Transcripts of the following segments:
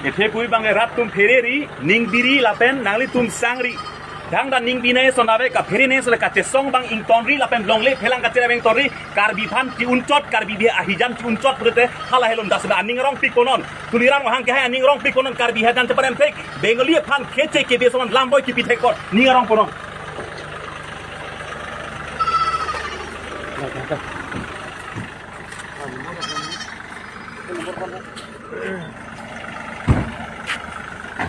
Ete pui bang erat tum fereri ning biri lapen nangli tum sangri. Dang dan ning bina sonabe ka ferine sole ka song bang ing tonri lapen longle phelang ka bang tonri karbi phan ti uncot karbi bi ahijan ti uncot brete hala helon das ba ning rong pikonon tuliran wahang ke ha ning rong pikonon karbi hadan te parem pek bengali phan kheche ke be soman lamboy ki pithek kor ning rong ponon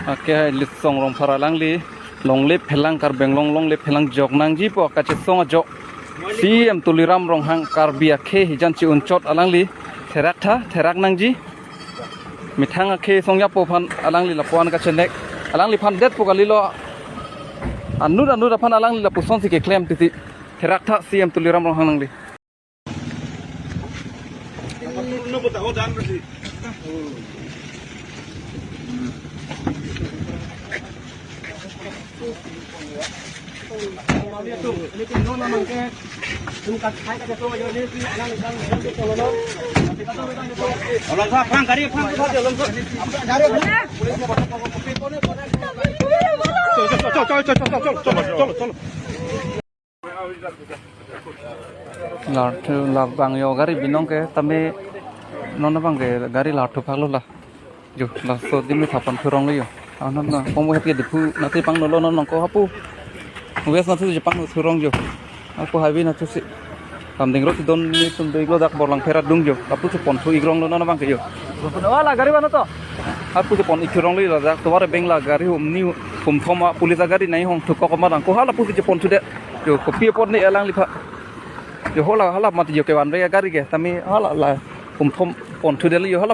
Oke, list song rong paralang li long lip phelang kar benglong long lip phelang jok nang ji po ka che song a jok si em tuliram rong hang kar bia khe hijan chi unchot alang li therak nang ji mithang a khe song ya po phan alang li lapon ka chenek alang li phan det po ka li lo anu phan alang li la puson si ke klem ti therak tha si em tuliram rong hang nang li lar bang yo gari binong ke tame non bang ke gari lar thu phak lo la ju la so dim ni thapan phurong le yo anan na komo het ke dipu na te pang no lo non ko hapu wes na tu je pang phurong jo aku habi na tu si kam ding ro ti don ni tum dei lo dak borlang pherat dung jo apu tu pon thu igrong lo non bang ke yo wala gari bana to apu tu pon igrong le la dak to war bengla gari hum ni hum thoma pulis gari nai hong thu ko ma dang ko hala pu tu je pon thu de jo ko pi pon ni alang li pha jo hola hala ma ti jo ke wan ve gari ke tami hala la hum thom pon thu de li yo hala